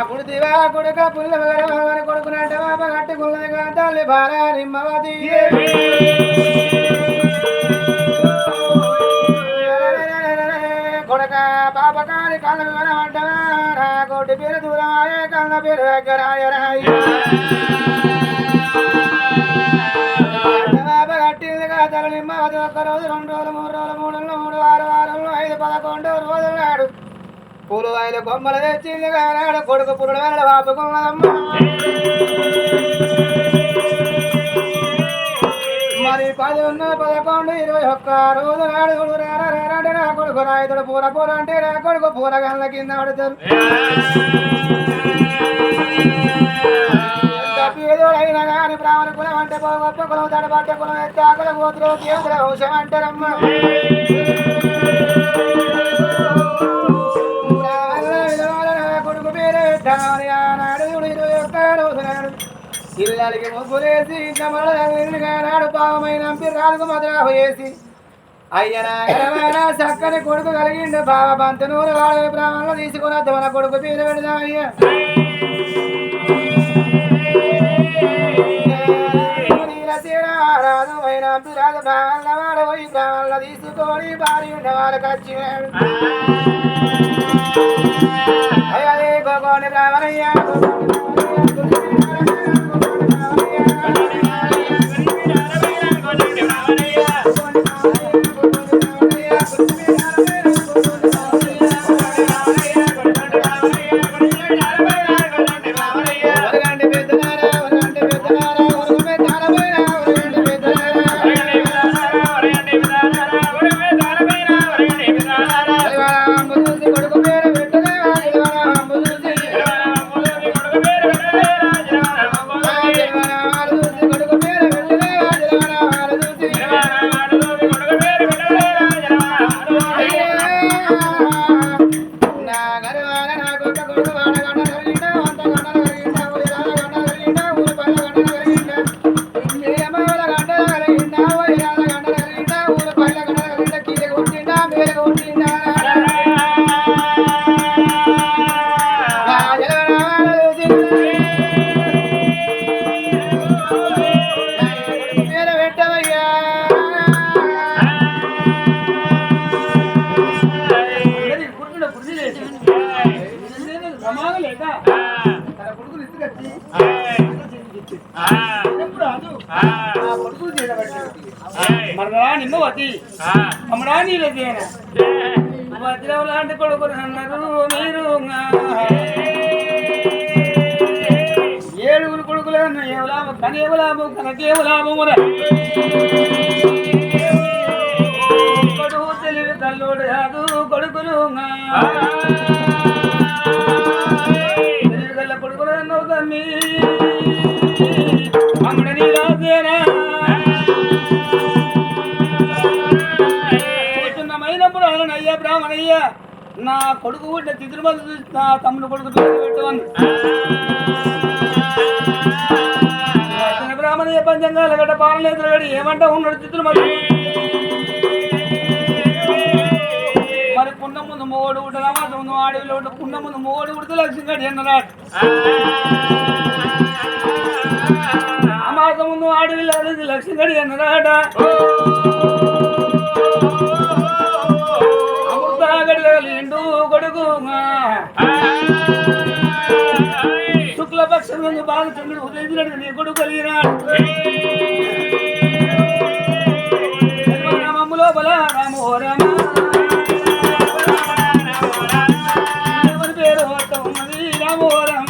పుడితివా కొడుక పుల్ల కొడుకునంటే బాబ కట్టుకున్నదిగా తల్లి బాల నిమ్మవతి కొడక పాపకారి కళ్ళ వివరమంటవా కోటి పేరు దూరమాయే కళ్ళ పేరు దగ్గరాయరాయి బాబ కట్టిందిగా తల నిమ్మవతి 1 రోజు 2 రోజులు 3 రోజులు 3 నెలలు 3 వారాలు 5 11 రోజులు నాడు పూలు ఆయన బొమ్మలు తెచ్చిందిగా నాడు కొడుకు పురుడు వెళ్ళ వాపుకున్నదమ్మా మరి 10 ఉన్న 11 21 రోజు నాడు రారంటే నా కొడుకు రాయితుడు పూర పూర అంటే నా కొడుకు పూరగల్ల కింద పడతారు పేదోడైనా కానీ బ్రాహ్మణ కులం అంటే గొప్ప కులం తడబట్ట కులం ఎత్తే ఆకలి పోతులు కేంద్ర వంశం అంటారమ్మా కొడుకు పేరు నాడు 21 రోజు నాడు ఇళ్ళకి ముగ్గులేసి నాడు పావమైన పిర్రాలకు మధురాహు వేసి అయ్యనా చక్కని కొడుకు కలిగిండు బావ బంతునూరు వాడు బ్రాహ్మణులు తీసుకుని మన కొడుకు పేరు పెడదాం అయ్యా రాదు అయినా పిరాదు బ్రాహ్మణుల వాడు పోయి బ్రాహ్మణులు తీసుకొని భారీ ఉండేవాళ్ళకి వచ్చినాడు అయ్యే గోగోని బ్రాహ్మణయ్యా కొడుకు పేరు పెట్టలే మరదలా నిమ్మవతి అమ్మడా నీలసేన వజ్రం లాంటి కొడుకుని అన్నారు మీరు ఏడుగురు కొడుకులు అన్న ఏవలాము కనేవలాము కనకేవలాము కొడుకు తెలివి తల్లుడు కాదు కొడుకులు తెలివి గల్ల కొడుకులు అన్నవు తమ్మి అమ్మడ నీలసేన అయ్యా బ్రాహ్మణయ్య నా కొడుకు ఉంటే తిరుమల చూసి నా తమ్ముడు కొడుకు పెట్టవను బ్రాహ్మణయ్య పంచంగాల గడ్డ పాలనేతలు గడి ఏమంటా ఉన్నాడు తిరుమల మరి పున్న ముందు మోడు ఉంటే అమాస ముందు ఆడవిలో ఉంటే పున్న ముందు మోడు ఉడితే లక్ష్యం గడి అన్నరాడు అమాస ముందు ఆడవిలో లక్ష్యం గడి అన్నరాట ఎండు కొడుకు శుక్లపక్షం నుంచి బాగా చంద్రుడు ఉదయించినట్టు నీ కొడుకు కలిగినాడు రామము లోపల రాము రామ ఎవరి పేరు వద్ద ఉన్నది రాము రామ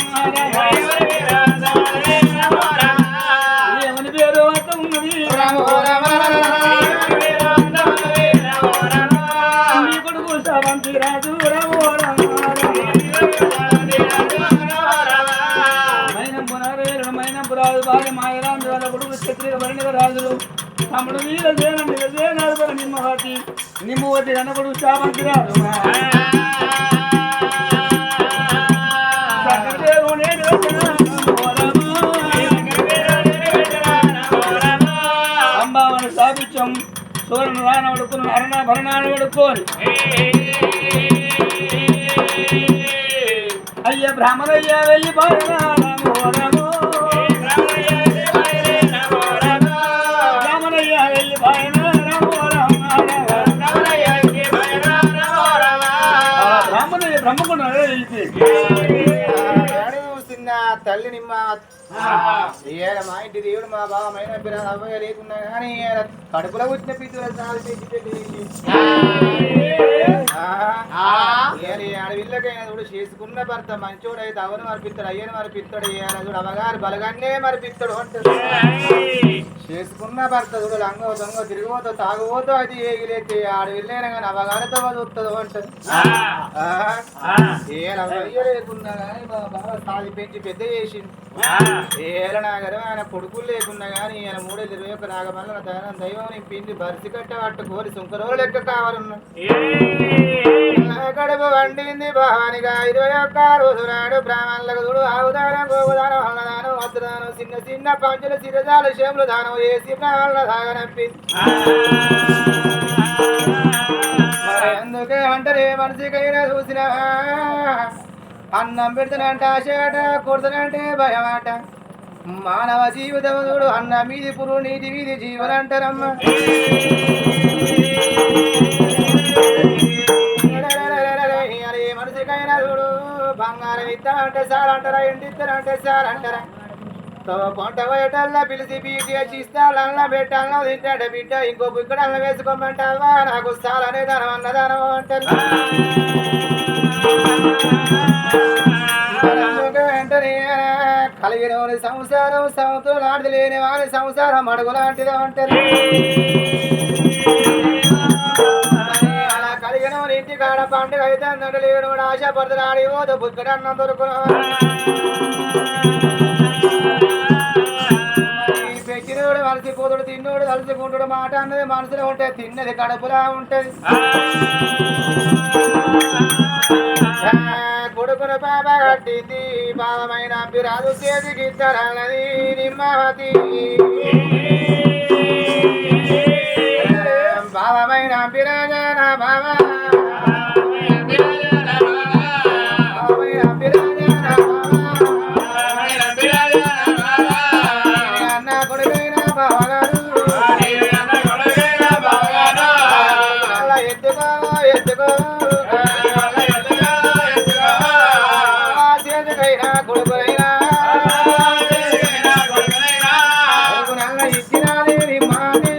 ఎవరి పేరు వద్ద ఉన్నది రాము రామ రాజు మైనంపురాజు భార్య మాయరాజు వాళ్ళ కొడుకు క్షత్రియ భరణిక రాజులు తమ్ముడు నీలసేన నిలసేనాడు నిమ్మవతి నిమ్మవతి అన్న కొడుకు శామంతి రాజు అంబావన సాభిత్యం సూర్యుని రానవడుకుని అరణ భరణాన్ని వడుకోని అయ్య బ్రాహ్మణయ్య వెళ్ళి బ్రాహ్మణయ్య వెళ్ళి బ్రాహ్మణయ్య బ్రహ్మకుండా వెళ్తే తల్లి నిమ్మ మా ఇంటి దేవుడు మా బావ మైన అవ్వగా లేకున్నా కానీ కడుపులో వచ్చిన పిచ్చుల అడవిల్లకైనా చూడు చేసుకున్న భర్త మంచోడు అయితే అవను మరిపిస్తాడు అయ్యను మరిపిస్తాడు చూడు అవగారు బలగానే మరిపిస్తాడు అంటాడు చేసుకున్న భర్త చూడు లంగో దొంగ తిరిగిపోతా తాగుపోతా అది ఏగిలేతే ఆడవిల్లైనా కానీ అవగారితో వదులుతుంది అంటాడు అయ్య లేకున్నా కానీ మా బావ సాది పెంచి పెద్ద చేసింది ఏల నాగరం ఆయన కొడుకులు లేకున్నా కానీ ఈయన 321 నాగమల్ల దైవం నింపింది బరిసి కట్ట పట్టు కోరి సుంకరోలు లెక్క కావాలన్నా కడుపు వండింది భావానిగా 21 రోజు నాడు బ్రాహ్మణులకు చూడు ఆవుదానం గోవుదానం అన్నదానం వద్దుదానం చిన్న చిన్న పంచుల సిరజాలు శేములు దానం వేసి బ్రాహ్మణుల సాగనంపింది మరి అందుకే అంటారే మనిషికైనా చూసిన అన్నం పెడతానంట ఆశట కొడతానంటే భయమాట మానవ జీవితముడు అన్న మీది పురు నీటి మీది జీవనంటారమ్మ మనిషికైనా చూడు బంగారం ఇస్తానంటే సార్ అంటారా ఎండి ఇస్తానంటే సార్ అంటారా కొంట పోయేటల్లా పిలిచి బీటి ఇస్తాళ్ళ పెట్టాలన్నా తింటాడే బిడ్డ ఇంకో ఇక్కడ అన్న వేసుకోమంటావా నాకు సాలనే దానం అన్నదానం అంటారు వెంటనే కలిగిన వారి సంసారం సంవత్సరం లాంటిది లేని వారి సంసారం అడుగు లాంటిది అంటారు అలా కలిగిన వారి ఇంటి కాడ పండుగ అయితే అందరూ లేడు ఆశపడుతున్నాడు పోదు బుక్కడ అన్నం దొరుకున్నా పెట్టినోడు మలసిపోతుడు తిన్నోడు తలుచుకుంటాడు మాట అన్నది మనసులో ఉంటే తిన్నది కడుపులా ఉంటది కొడుకును పాప కట్టింది పాపమైన రాజు చేతికి ఇస్తారన్నది నిమ్మవతి పాపమైన రాజన బావ అన్న కొడుకైన బావగారు అలా ఎత్తుకో ఎత్తుకో కొడుకునైనా కొడుకునల్ల ఇచ్చినది నిమ్మది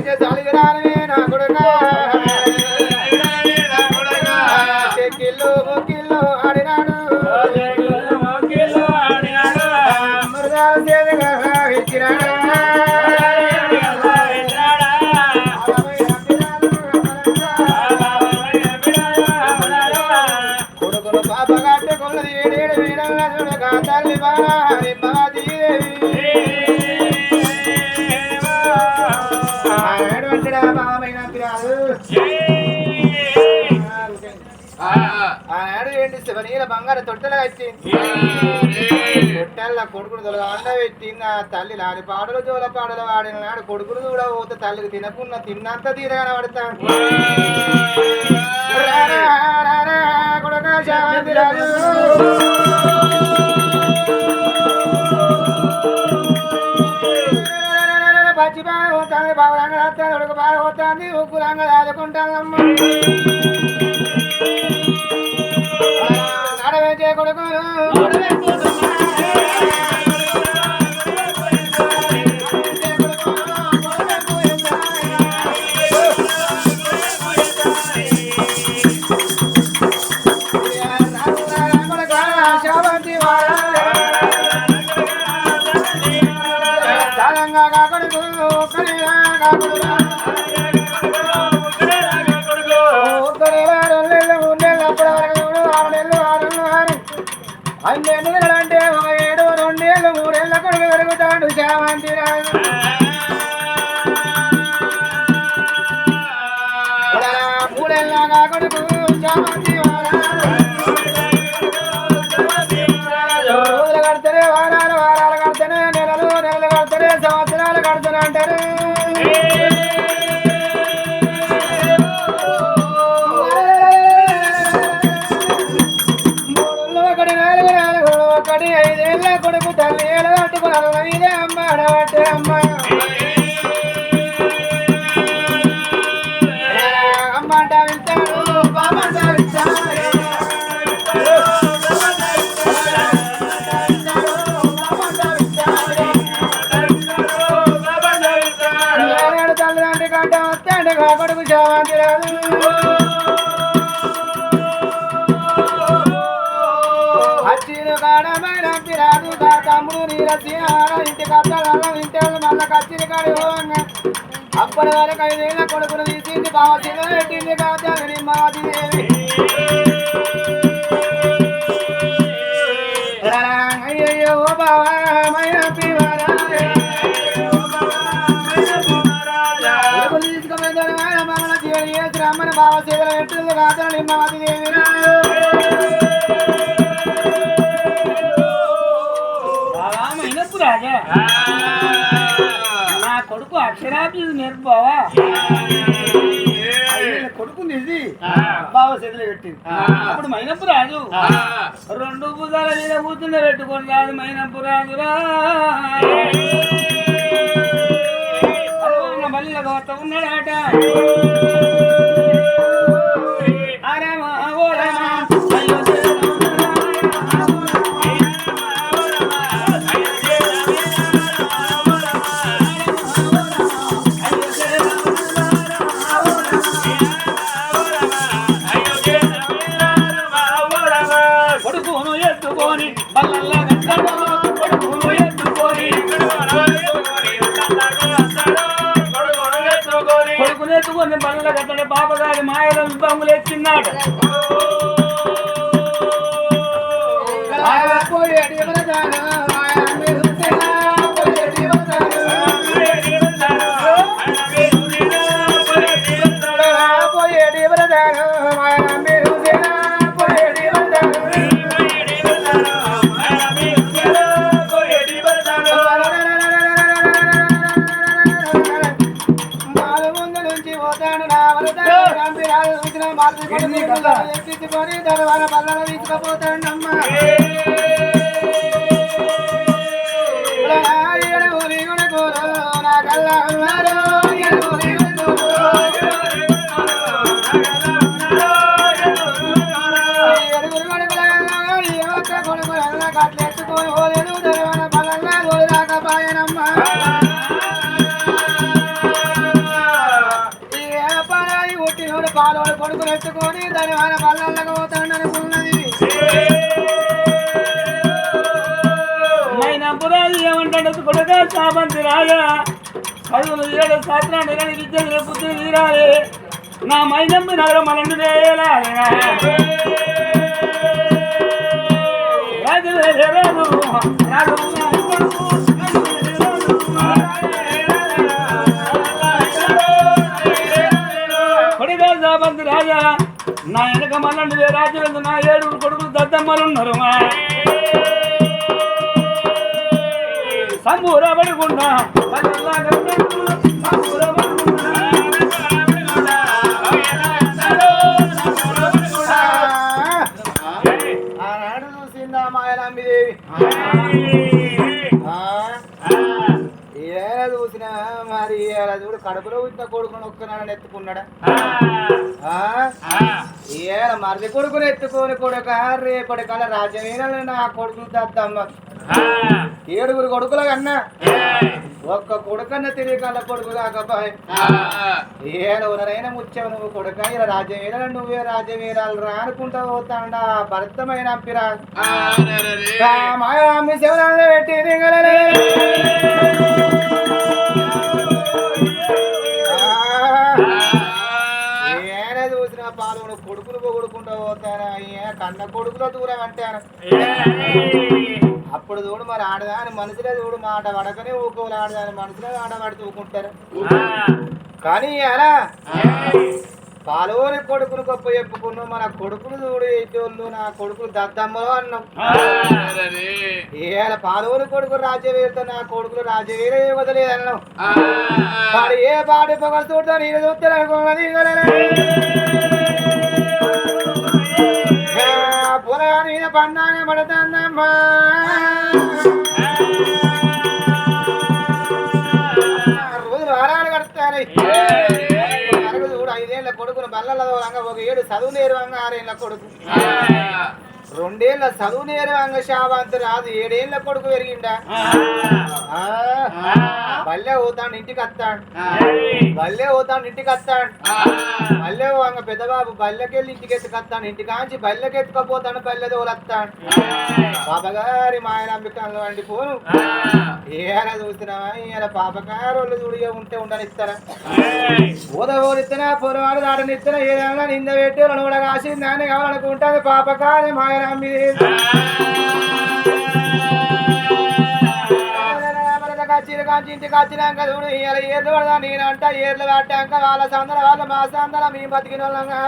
చేసే చలిగిరాని నా కొడుక చెక్కిళ్ళు మొక్కిళ్ళు ఆడినాడు మృగాల సేదగా ఇచ్చినాడు కొడుకును పాప కట్టే కొన్నది ఏడేడు వీరల్ల చూడక తల్లి బారి ఆనాడు ఏంటి శివనీల బంగారు తొట్టెలు కట్టి తొట్టెల్ల కొడుకును తొలగా అండ పెట్టింది ఆ తల్లి లారి పాటలు జోల పాటలు వాడిన నాడు కొడుకును కూడా పోతే తల్లికి తినకున్న తిన్నంత తీరగా పడతాను కొడుక శాంతి రాజు పచ్చి బాగా పోతాంది బాబు రంగ రాస్తాను ఉడుకు బాగా పోతాంది ఉక్కు రంగ రాదుకుంటానమ్మ నడవేసే కొడుకును అంటే ఒక 7 2 ఏళ్ళు 3 ఏళ్ళ కొడుకు పెరుగుతాడు శామంతి రాజు 3 ఏళ్ళ కొడుకు శామంతి రోజులు కడితేనే వారాలు వారాలు కడితేనే నెలలు నెలలు కడితేనే సంవత్సరాలు కడతాను అంటారు ఒకటి 5 ఏళ్ళ కొడుకు తల్లి ఏళ్ళు కట్టుకున్నాను ఇదే అమ్మ అడవట్టే అమ్మ అమ్మ అంట వింటాడు బామ్మ అంట వింటాడు తల్లి అంటే కంట వస్తాంటే కొడుకు శాంతి రాదు అచ్చిరు కాడమైన రాదు తమ్ముడు నీరసీహార ఇంటి కట్టాల ఇంటి మళ్ళా కచ్చిరి కాడి అప్పటి వరకు 5 ఏళ్ళ కొడుకును తీసింది బావసీలో పెట్టింది కాదు నిమ్మాదేవి అయ్యో బావమైన తీసుకుపోయిన మమ్మల్ని చేసి రమ్మని బావసీలో పెట్టింది కాదు నిమ్మాదేవి రాజా నా కొడుకు అక్షరాభ్యులు నేర్పావా కొడుకు నిజి బావ చేతిలో పెట్టింది అప్పుడు మైనప్పు రాజు 2 భుజాల మీద కూర్చుని పెట్టుకొని రాదు మైనప్పు రాజురా మళ్ళీ గోత ఉన్నాడాట కొడుకునేసుకొని బల్ల కట్టడే బాబగారి మాయలో విభంగులు ఎత్తిన్నాడు ఎక్కించుకొని దర్వాన బల్లల తీసుకుపోతాడమ్మా నా కల్లా ఉన్నారు కొడుకుల కట్లెత్తుకొని పోలేదు దర్వాన బల్లల్లా రాకపోయానమ్మా కొడుకులు ఎత్తుకొని దాని ఆయన పల్లెళ్ళకు పోతాడని ఉన్నది. మైనంపురాలు ఏమంటాడు కొడుక సాబంతి రాజా చదువులు 7 శాస్త్రాన్ని కానీ విద్యలు బుద్ధులు తీరాలి నా మైనంబి నగరం మనందు రాజు రాజు కొడుక సాబంతి రాజా నా వెనక మల్లండి రాజు నా 7 కొడుకులు దద్దమ్మలు ఉన్నారు సంబూరపడుకున్నా ఆనాడు చూసిందా మాయలాంబిదేవి ఏడ చూసినా మరి ఏడ చూడు కడుపులో వచ్చిన కొడుకుని ఒక్కనాడని ఎత్తుకున్నాడా ఏడ మరిది కొడుకుని ఎత్తుకొని కొడుక రేపటి కాల రాజ్యమేనా నా కొడుకులు దద్దమ్మ 7 కొడుకుల కన్నా ఒక్క కొడుకన్న తిరిగి కొడుకు కాకపోయి ఏడవరైనా ముచ్చావు నువ్వు కొడుక ఇలా రాజ్యమేరా నువ్వే రాజ్యమేరాలు రా అనుకుంటా పోతాండా భర్తమైన అంపిరా మాయమ్మి శివరాజు పెట్టి ఏనే చూసిన పాలు కొడుకులు పొగుడుకుంటూ పోతారా కన్న కొడుకులో దూరం అంటాను అప్పుడు చూడు మరి ఆడదాని మనసులో చూడు మాట పడకనే ఊకోవాలి ఆడదాని మనసులో ఆడబడితే ఊకుంటారు కానీ అలా పాలోని కొడుకును గొప్ప చెప్పుకున్నావు మన కొడుకులు చూడు ఎట్టోళ్ళు నా కొడుకులు దద్దమ్మలో అన్నాం ఏళ్ళ పాలోని కొడుకు రాజ్యవేరుతో నా కొడుకులు రాజ్యవేరే వదలేదు అన్నాం వాడు ఏ పాడి పొగలు చూడతా నేను చూస్తాను అనుకున్నది పొలగాని పండాగా పడుతుందమ్మా రోజులు వారాలు కడతారు చూడు 5 ఏళ్ళ కొడుకును బల్లల ఒక 7 చదువు నేర్వంగా 6 ఏళ్ళ కొడుకు 2 ఏళ్ళ చదువు నేర్వంగా శావంతి రాదు 7 ఏళ్ళ కొడుకు పెరిగిండా బల్లె పోతాడు ఇంటికి వస్తాడు బల్లె పోతాడు ఇంటికి వస్తాడు బల్లె వంగ పెద్దబాబు బల్లెకెళ్ళి ఇంటికి ఎత్తుకొస్తాడు ఇంటి కాంచి బల్లెకి ఎత్తుకపోతాడు బల్లె తోలొస్తాడు పాపగారి మాయనంబికలు వండి పోను ఏరా చూస్తున్నావా ఈయన పాపకారోళ్ళు చూడి ఉంటే ఉండనిస్తారా ఊదోరిస్తున్నా పొరవాడు దాడనిస్తున్నా ఏదైనా నింద పెట్టి కూడా కాసి దాన్ని కావాలనుకుంటాను పాపకారి మాయనంబి చీర కాంచి ఇంటికి వచ్చినాక చూడు ఇలా ఏర్లు పడదా నేనంట ఏర్లు పట్టాక వాళ్ళ సందర వాళ్ళ మా సందర మేము బతికిన వాళ్ళంగా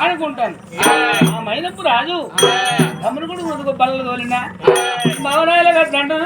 అనుకుంటాను ఆ మైనపు రాజు తమ్ముడు కూడా ముందుకు బల్లలు తోలినా భవనాలు కట్టండు